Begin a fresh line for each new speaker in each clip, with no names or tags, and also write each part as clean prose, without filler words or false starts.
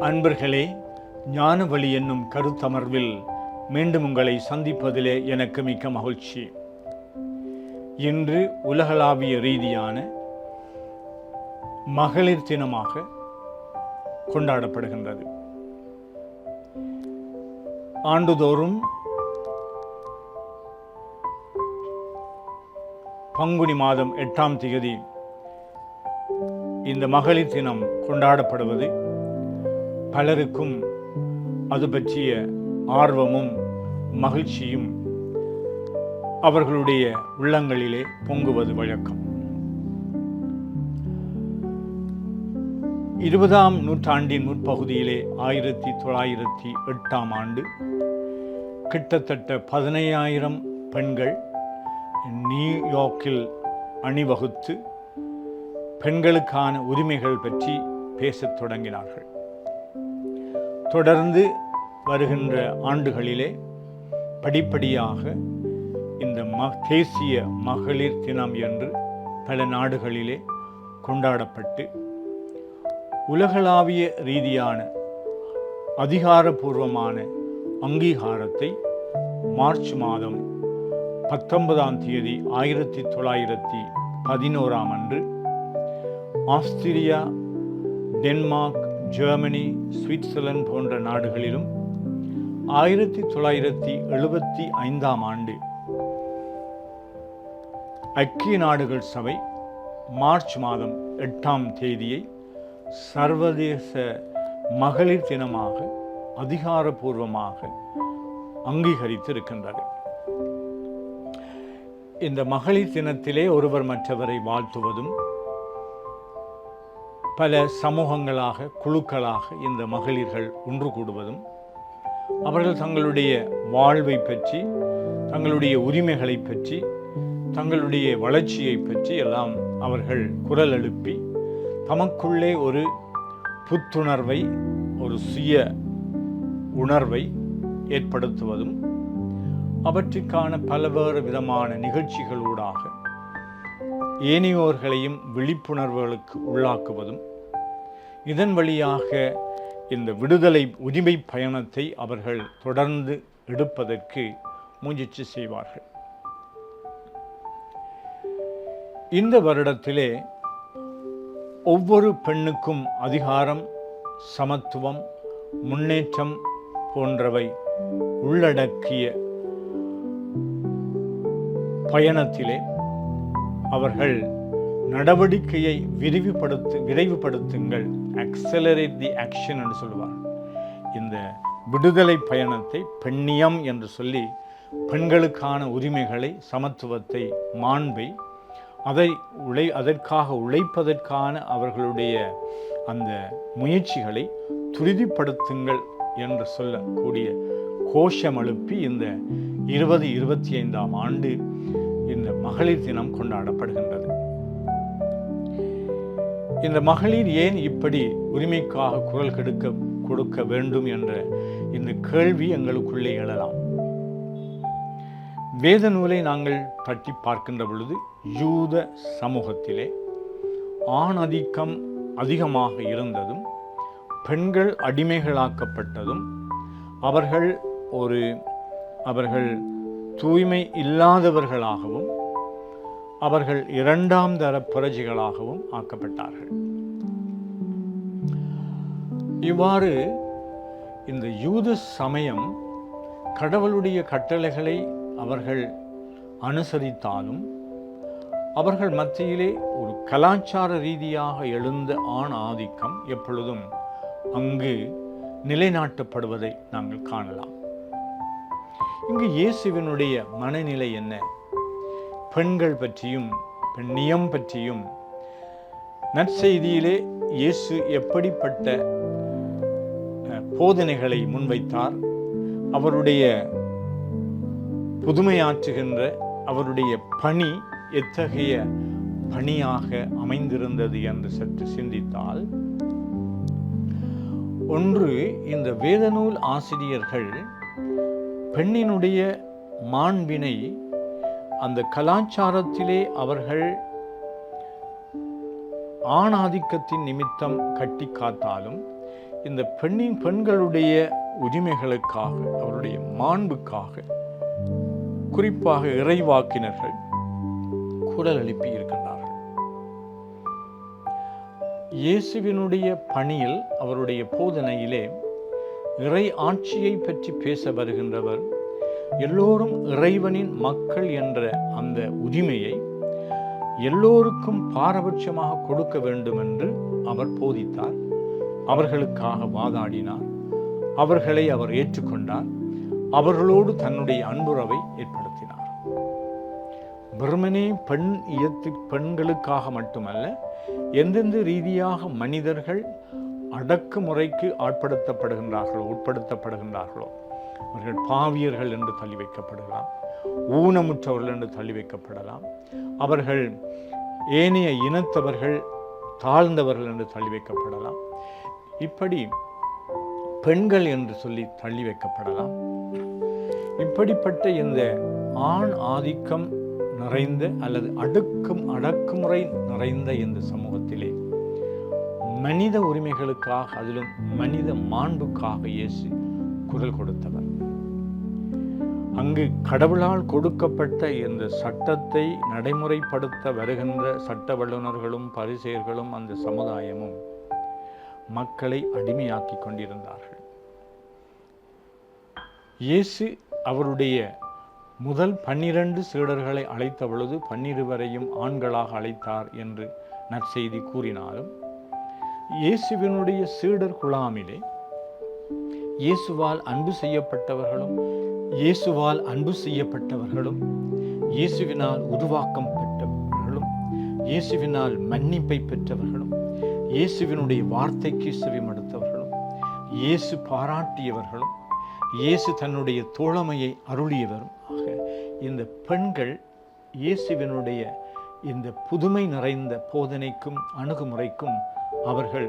அன்பர்களே, ஞானவழி என்னும் கருத்தமர்வில் மீண்டும் உங்களை சந்திப்பதிலே எனக்கு மிக்க மகிழ்ச்சி. இன்று உலகளாவிய ரீதியான மகளிர் தினமாக கொண்டாடப்படுகின்றது. ஆண்டுதோறும் பங்குனி மாதம் 8ஆம் தேதி இந்த மகளிர் தினம் கொண்டாடப்படுவது பலருக்கும் அது பற்றிய ஆர்வமும் மகிழ்ச்சியும் அவர்களுடைய உள்ளங்களிலே பொங்குவது வழக்கம். 20ஆம் நூற்றாண்டின் முற்பகுதியிலே 1908ஆம் ஆண்டு கிட்டத்தட்ட 15,000 பெண்கள் நியூயார்க்கில் அணிவகுத்து பெண்களுக்கான உரிமைகள் பற்றி பேசத் தொடங்கினார்கள். தொடர்ந்து வருகின்ற ஆண்டுகளிலே படிப்படியாக இந்த தேசிய மகளிர் தினம் என்று பல நாடுகளிலே கொண்டாடப்பட்டு உலகளாவிய ரீதியான அதிகாரபூர்வமான அங்கீகாரத்தை மார்ச் மாதம் 19ஆம் தேதி 1911ஆம் அன்று ஆஸ்திரியா, டென்மார்க், ஜெர்மனி, சுவிட்சர்லாந்து போன்ற நாடுகளிலும் 1975ஆம் ஆண்டு ஐக்கிய நாடுகள் சபை மார்ச் மாதம் 8ஆம் தேதியை சர்வதேச மகளிர் தினமாக அதிகாரபூர்வமாக அங்கீகரித்திருக்கின்றது. இந்த மகளிர் தினத்திலே ஒருவர் மற்றவரை வாழ்த்துவதும், பல சமூகங்களாக குழுக்களாக இந்த மகளிர்கள் ஒன்று கூடுவதும், அவர்கள் தங்களுடைய வாழ்வை பற்றி, தங்களுடைய உரிமைகளை பற்றி, தங்களுடைய வளர்ச்சியை பற்றி எல்லாம் அவர்கள் குரல் எழுப்பி தமக்குள்ளே ஒரு புத்துணர்வை, ஒரு சுய உணர்வை ஏற்படுத்துவதும், அவற்றுக்கான பல்வேறு விதமான நிகழ்ச்சிகளூடாக ஏனையோர்களையும் விழிப்புணர்வுகளுக்கு உள்ளாக்குவதும், இதன் வழியாக இந்த விடுதலை உரிமை பயணத்தை அவர்கள் தொடர்ந்து எடுப்பதற்கு முயற்சி செய்வார்கள். இந்த வருடத்திலே ஒவ்வொரு பெண்ணுக்கும் அதிகாரம், சமத்துவம், முன்னேற்றம் போன்றவை உள்ளடக்கிய பயணத்திலே அவர்கள் நடவடிக்கையை விரைவுபடுத்துங்கள், ஆக்சலரேட் தி ஆக்ஷன் என்று சொல்லுவார். இந்த விடுதலை பயணத்தை பெண்ணியம் என்று சொல்லி பெண்களுக்கான உரிமைகளை, சமத்துவத்தை, மாண்பை, அதற்காக உழைப்பதற்கான அவர்களுடைய அந்த முயற்சிகளை துரிதப்படுத்துங்கள் என்று சொல்லக்கூடிய கோஷம் எழுப்பி இந்த 2025ஆம் ஆண்டு இந்த மகளிர் தினம் கொண்டாடப்படுகின்றது. இந்த மகளிர் ஏன் இப்படி உரிமைக்காக குரல் கொடுக்க வேண்டும் என்ற இந்த கேள்வி எங்களுக்குள்ளே எழலாம். வேத நூலை நாங்கள் பற்றி பார்க்கின்ற பொழுது யூத சமூகத்திலே ஆணாதிக்கம் அதிகமாக இருந்ததும், பெண்கள் அடிமைகளாக்கப்பட்டதும், அவர்கள் தூய்மை இல்லாதவர்களாகவும், அவர்கள் 2ஆம் தர பிரஜைகளாகவும் ஆக்கப்பட்டார்கள். இவ்வாறு இந்த யூத சமயம் கடவுளுடைய கட்டளைகளை அவர்கள் அனுசரித்தாலும், அவர்கள் மத்தியிலே ஒரு கலாச்சார ரீதியாக எழுந்த ஆண் ஆதிக்கம் எப்பொழுதும் அங்கு நிலைநாட்டப்படுவதை நாங்கள் காணலாம். இங்கு இயேசுவினுடைய மனநிலை என்ன? பெண்கள் பற்றியும் பெண்ணியம் பற்றியும் நற்செய்தியிலே இயேசு எப்படிப்பட்ட போதனைகளை முன்வைத்தார்? அவருடைய புதுமையாற்றுகின்ற அவருடைய பணி எத்தகைய பணியாக அமைந்திருந்தது என்று சற்று சிந்தித்தால், ஒன்று, இந்த வேதநூல் ஆசிரியர்கள் பெண்ணினுடைய மாண்பினை அந்த கலாச்சாரத்திலே அவர்கள் ஆணாதிக்கத்தின் நிமித்தம் கட்டி காத்தாலும் இந்த பெண்களுடைய உரிமைகளுக்காக, அவருடைய மாண்புக்காக குறிப்பாக இறைவாக்கினர்கள் குரல் எழுப்பி இருக்கின்றார்கள். இயேசுவினுடைய பணியில், அவருடைய போதனையிலே இறை ஆட்சியை பற்றி பேச வருகின்றவர் எல்லோரும் இறைவனின் மக்கள் என்ற அந்த உரிமையை எல்லோருக்கும் பாரபட்சமாக கொடுக்க வேண்டும் என்று அவர் போதித்தார். அவர்களுக்காக வாதாடினார். அவர்களை அவர் ஏற்றுக்கொண்டார். அவர்களோடு தன்னுடைய அன்புறவை ஏற்படுத்தினார். வெறுமனே பெண்களுக்காக மட்டுமல்ல, எந்தெந்த ரீதியாக மனிதர்கள் அடக்குமுறைக்கு உட்படுத்தப்படுகின்றார்களோ அவர்கள் பாவியர்கள் என்று தள்ளி வைக்கப்படுகலாம், ஊனமுற்றவர்கள் என்று தள்ளி வைக்கப்படலாம், அவர்கள் ஏனைய இனத்தவர்கள், தாழ்ந்தவர்கள் என்று தள்ளி வைக்கப்படலாம், இப்படி பெண்கள் என்று சொல்லி தள்ளி வைக்கப்படலாம். இப்படிப்பட்ட இந்த ஆண் ஆதிக்கம் நிறைந்த அல்லது அடக்குமுறை நிறைந்த இந்த சமூகத்திலே மனித உரிமைகளுக்காக, அதிலும் மனித மாண்புக்காக இயேசு குரல் கொடுத்தவர். அங்கு கடவுளால் கொடுக்கப்பட்ட இந்த சட்டத்தை நடைமுறைப்படுத்த வருகின்ற சட்ட வல்லுநர்களும் பரிசேயர்களும் அந்த சமுதாயமும் மக்களை அடிமையாக்கி கொண்டிருந்தார்கள். இயேசு அவருடைய முதல் 12 சீடர்களை அழைத்த பொழுது 12 ஆண்களாக அழைத்தார் என்று நற்செய்தி கூறினாலும், இயேசுவினுடைய சீடர் குழாமிலே இயேசுவால் அன்பு செய்யப்பட்டவர்களும், இயேசுவினால் உருவாக்கம் பெற்றவர்களும், இயேசுவினால் மன்னிப்பை பெற்றவர்களும், இயேசுவினுடைய வார்த்தைக்கு செவிமடுத்தவர்களும், இயேசு பாராட்டியவர்களும், இயேசு தன்னுடைய தோழமையை அருளியவரும் ஆக இந்த பெண்கள் இயேசுவினுடைய இந்த புதுமை நிறைந்த போதனைக்கும் அணுகுமுறைக்கும் அவர்கள்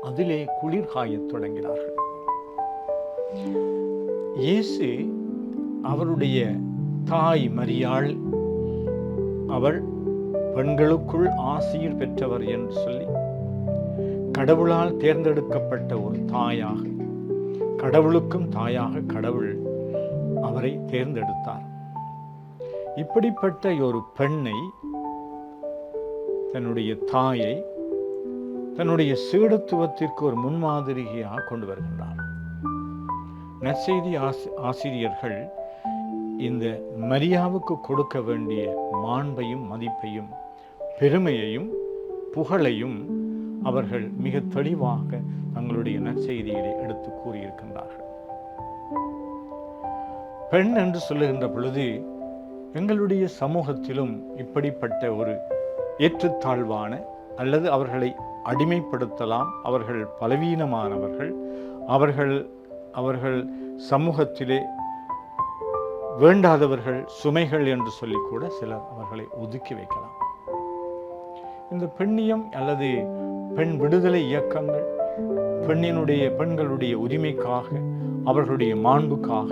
அதிலே குளிர் காயத் தொடங்கினார்கள். இயேசு அவருடைய தாய் மரியாள், அவள் பெண்களுக்குள் ஆசீர் பெற்றவர் என்று சொல்லி கடவுளால் தேர்ந்தெடுக்கப்பட்ட ஒரு தாயாக, கடவுளுக்கும் தாயாக கடவுள் அவரை தேர்ந்தெடுத்தார். இப்படிப்பட்ட ஒரு பெண்ணை, தன்னுடைய தாயை, தன்னுடைய சீடத்துவத்திற்கு ஒரு முன்மாதிரியாக கொண்டு வருகின்றார். நற்செய்தி ஆசிரியர்கள் இந்த மரியாவுக்கு கொடுக்க வேண்டிய மாண்பையும் மதிப்பையும் பெருமையையும் புகழையும் அவர்கள் மிக தெளிவாக தங்களுடைய நற்செய்தியிலே எடுத்து கூறியிருக்கின்றார்கள். பெண் என்று சொல்லுகின்ற பொழுது எங்களுடைய சமூகத்திலும் இப்படிப்பட்ட ஒரு ஏற்றத்தாழ்வான அல்லது அவர்களை அடிமைப்படுத்தலாம், அவர்கள் பலவீனமானவர்கள், அவர்கள் சமூகத்திலே வேண்டாதவர்கள், சுமைகள் என்று சொல்லிக்கூட சிலர் அவர்களை ஒதுக்கி வைக்கலாம். இந்த பெண்ணியம் அல்லது பெண் விடுதலை இயக்கங்கள் பெண்களுடைய உரிமைக்காக, அவர்களுடைய மாண்புக்காக,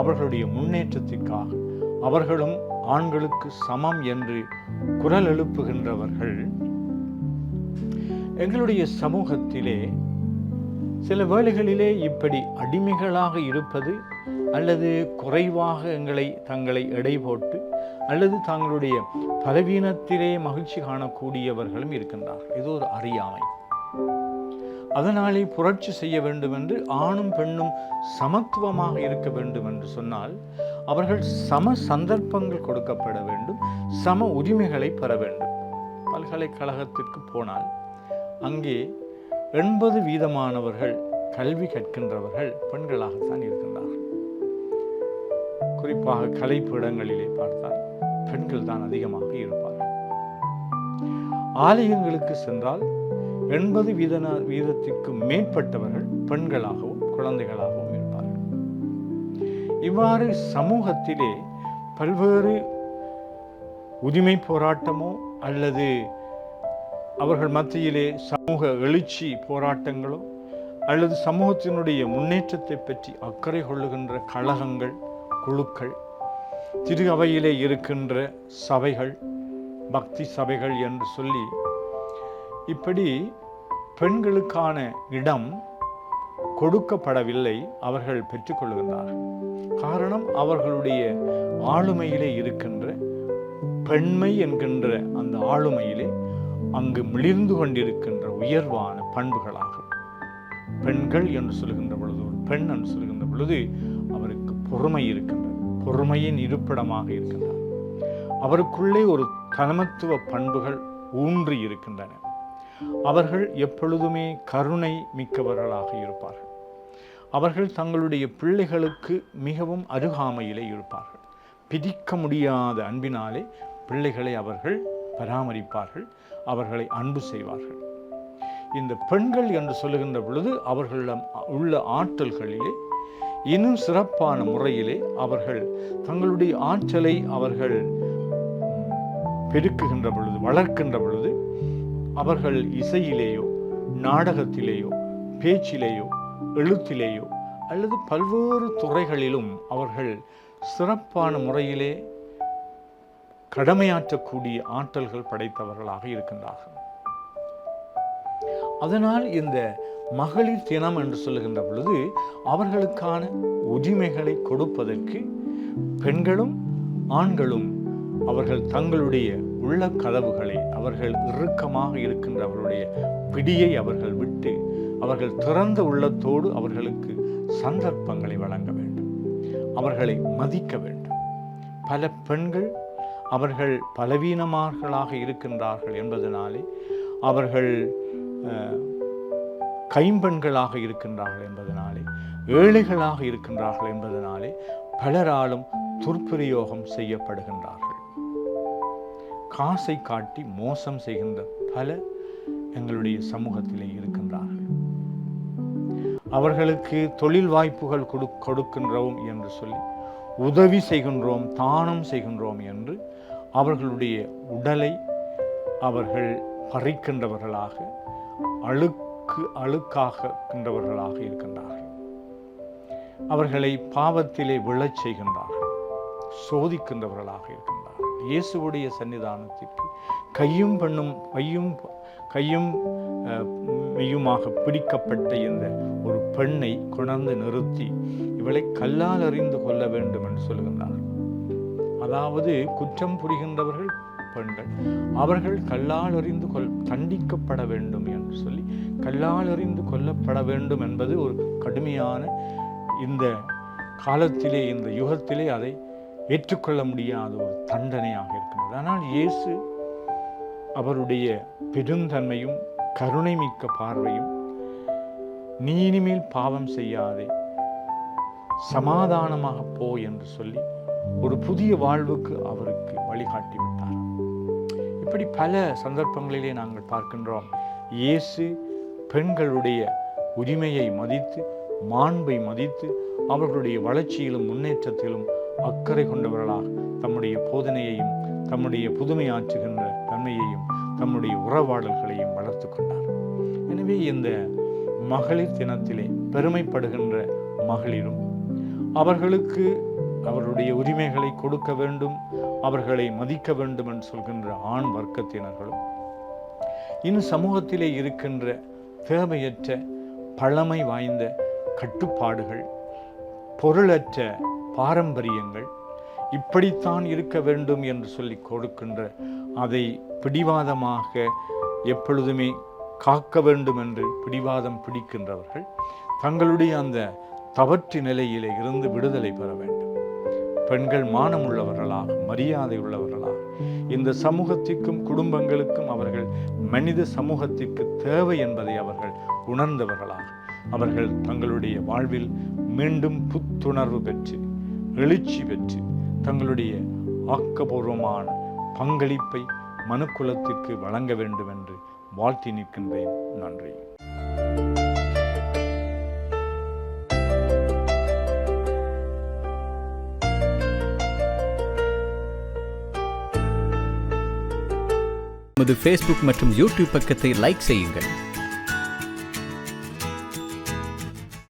அவர்களுடைய முன்னேற்றத்திற்காக, அவர்களும் ஆண்களுக்கு சமம் என்று குரல் எழுப்புகின்றவர்கள் எங்களுடைய சமூகத்திலே சில வேளைகளிலே இப்படி அடிமைகளாக இருப்பது அல்லது குறைவாக தங்களை எடை போட்டு அல்லது தங்களுடைய பலவீனத்திலே மகிழ்ச்சி காணக்கூடியவர்களும் இருக்கின்றார்கள். இது ஒரு அறியாமை. அதனாலே புரட்சி செய்ய வேண்டும் என்று, ஆணும் பெண்ணும் சமத்துவமாக இருக்க வேண்டும் என்று சொன்னால் அவர்கள் சம சந்தர்ப்பங்கள் கொடுக்கப்பட வேண்டும், சம உரிமைகளை பெற வேண்டும். பல்கலைக்கழகத்திற்கு போனால் அங்கே 80% கல்வி கற்கின்றவர்கள் பெண்களாகத்தான் இருக்கின்றார்கள். குறிப்பாக கலைப்பீடங்களிலே பார்த்தால் பெண்கள் தான் அதிகமாக இருப்பார்கள். ஆலயங்களுக்கு சென்றால் 80% மேற்பட்டவர்கள் பெண்களாகவும் குழந்தைகளாகவும் இருப்பார்கள். இவ்வாறு சமூகத்திலே பல்வேறு உரிமை போராட்டமோ அல்லது அவர்கள் மத்தியிலே சமூக எழுச்சி போராட்டங்களோ அல்லது சமூகத்தினுடைய முன்னேற்றத்தை பற்றி அக்கறை கொள்ளுகின்ற கழகங்கள், குழுக்கள், திரு அவையிலே இருக்கின்ற சபைகள், பக்தி சபைகள் என்று சொல்லி இப்படி பெண்களுக்கான இடம் கொடுக்கப்படவில்லை, அவர்கள் பெற்றுக்கொள்கின்றார்கள். காரணம், அவர்களுடைய ஆளுமையிலே இருக்கின்ற பெண்மை என்கின்ற அந்த ஆளுமையிலே அங்கு மிளிர்ந்து கொண்டிருக்கின்ற உயர்வான பண்புகளாகும். பெண்கள் என்று சொல்கின்ற பொழுது, ஒரு பெண் என்று சொல்கின்ற பொழுது அவருக்கு பொறுமை இருக்கின்றது, பொறுமையின் இருப்பிடமாக இருக்கின்றார். அவருக்குள்ளே ஒரு தலைமைத்துவ பண்புகள் ஊன்றி இருக்கின்றன. அவர்கள் எப்பொழுதுமே கருணை மிக்கவர்களாக இருப்பார்கள். அவர்கள் தங்களுடைய பிள்ளைகளுக்கு மிகவும் அருகாமையிலே இருப்பார்கள். பிரிக்க முடியாத அன்பினாலே பிள்ளைகளை அவர்கள் பராமரிப்பார்கள், அவர்களை அன்பு செய்வார்கள். இந்த பெண்கள் என்று சொல்லுகின்ற பொழுது அவர்களிடம் உள்ள ஆற்றல்களிலே இன்னும் சிறப்பான முறையிலே அவர்கள் தங்களுடைய ஆற்றலை அவர்கள் பெருக்குகின்ற பொழுது, வளர்க்கின்ற பொழுது, அவர்கள் இசையிலேயோ நாடகத்திலேயோ பேச்சிலேயோ எழுத்திலேயோ அல்லது பல்வேறு துறைகளிலும் அவர்கள் சிறப்பான முறையிலே கடமையாற்றக்கூடிய ஆற்றல்கள் படைத்தவர்களாக இருக்கின்றார்கள். அதனால் இந்த மகளிர் தினம் என்று சொல்லுகின்ற பொழுது அவர்களுக்கான உரிமைகளை கொடுப்பதற்கு பெண்களும் ஆண்களும் அவர்கள் தங்களுடைய உள்ள கதவுகளை, அவர்கள் இறுக்கமாக இருக்கின்ற அவர்களுடைய பிடியை அவர்கள் விட்டு அவர்கள் திறந்த உள்ளத்தோடு அவர்களுக்கு சந்தர்ப்பங்களை வழங்க வேண்டும், அவர்களை மதிக்க வேண்டும். பல பெண்கள் அவர்கள் பலவீனமார்களாக இருக்கின்றார்கள் என்பதனாலே, அவர்கள் கைம்பெண்களாக இருக்கின்றார்கள் என்பதனாலே, ஏழைகளாக இருக்கின்றார்கள் என்பதனாலே பலராலும் துர்பிரயோகம் செய்யப்படுகின்றார்கள். காசை காட்டி மோசம் செய்கின்ற பல எங்களுடைய சமூகத்திலே இருக்கின்றார்கள். அவர்களுக்கு தொழில் வாய்ப்புகள் கொடுக்கின்றோம் என்று சொல்லி, உதவி செய்கின்றோம், தானம் செய்கின்றோம் என்று அவர்களுடைய உடலை அவர்கள் பறிக்கின்றவர்களாக, அழுக்காகின்றவர்களாக இருக்கின்றார்கள். அவர்களை பாவத்திலே விழச் செய்கின்றார்கள், சோதிக்கின்றவர்களாக இருக்கின்றார்கள். இயேசுவுடைய சன்னிதானத்திற்கு கையும் மெய்யுமாக பிடிக்கப்பட்ட இந்த ஒரு பெண்ணை கொண்டு நிறுத்தி இவளை கல்லால் அறிந்து கொள்ள வேண்டும் என்று சொல்லுகின்றார்கள். அதாவது குற்றம் புரிகின்றவர்கள் பெண்கள், அவர்கள் கல்லால் அறிந்து தண்டிக்கப்பட வேண்டும் என்று சொல்லி, கல்லால் அறிந்து கொல்லப்பட வேண்டும் என்பது ஒரு கடுமையான, இந்த காலத்திலே இந்த யுகத்திலே அதை ஏற்றுக்கொள்ள முடியாத ஒரு தண்டனையாக இருக்கின்றது. ஆனால் இயேசு அவருடைய பெருந்தன்மையும் கருணை மிக்க பார்வையும், நீ இனிமேல் பாவம் செய்யாதே, சமாதானமாக போ என்று சொல்லி ஒரு புதிய வாழ்வுக்கு அவருக்கு வழிகாட்டி விட்டார். இப்படி பல சந்தர்ப்பங்களிலே நாங்கள் பார்க்கின்றோம். இயேசு பெண்களுடைய உரிமையை மதித்து, மாண்பை மதித்து, அவர்களுடைய வளர்ச்சியிலும் முன்னேற்றத்திலும் அக்கறை கொண்டவர்களாக தம்முடைய போதனையையும் தம்முடைய புதுமையாற்றுகின்ற தன்மையையும் தம்முடைய உறவாடல்களையும் வளர்த்து கொண்டார். எனவே இந்த மகளிர் தினத்திலே பெருமைப்படுகின்ற மகளிரும், அவர்களுக்கு அவர்களுடைய உரிமைகளை கொடுக்க வேண்டும், அவர்களை மதிக்க வேண்டும் என்று சொல்கின்ற ஆண் வர்க்கத்தினர்களும், இன்னும் சமூகத்திலே இருக்கின்ற தேவையற்ற பழமை வாய்ந்த கட்டுப்பாடுகள், பொருளற்ற பாரம்பரியங்கள், இப்படித்தான் இருக்க வேண்டும் என்று சொல்லி கொடுக்கின்ற, அதை பிடிவாதமாக எப்பொழுதுமே காக்க வேண்டும் என்று பிடிவாதம் பிடிக்கின்றவர்கள் தங்களுடைய அந்த தவற்று நிலையிலே இருந்து விடுதலை பெற வேண்டும். பெண்கள் மானமுள்ளவர்களாக, மரியாதை உள்ளவர்களாக, இந்த சமூகத்திற்கும் குடும்பங்களுக்கும் அவர்கள் மனித சமூகத்திற்கு தேவை என்பதை அவர்கள் உணர்ந்தவர்களாக, அவர்கள் தங்களுடைய வாழ்வில் மீண்டும் புத்துணர்வு பெற்று, எழுச்சி பெற்று, தங்களுடைய ஆக்கப்பூர்வமான பங்களிப்பை மனுக்குலத்திற்கு வழங்க வேண்டும் என்று வாழ்த்தி நிற்கின்றேன். நன்றி.
நமது ஃபேஸ்புக் மற்றும் யூடியூப் பக்கத்தை லைக் செய்யுங்கள்.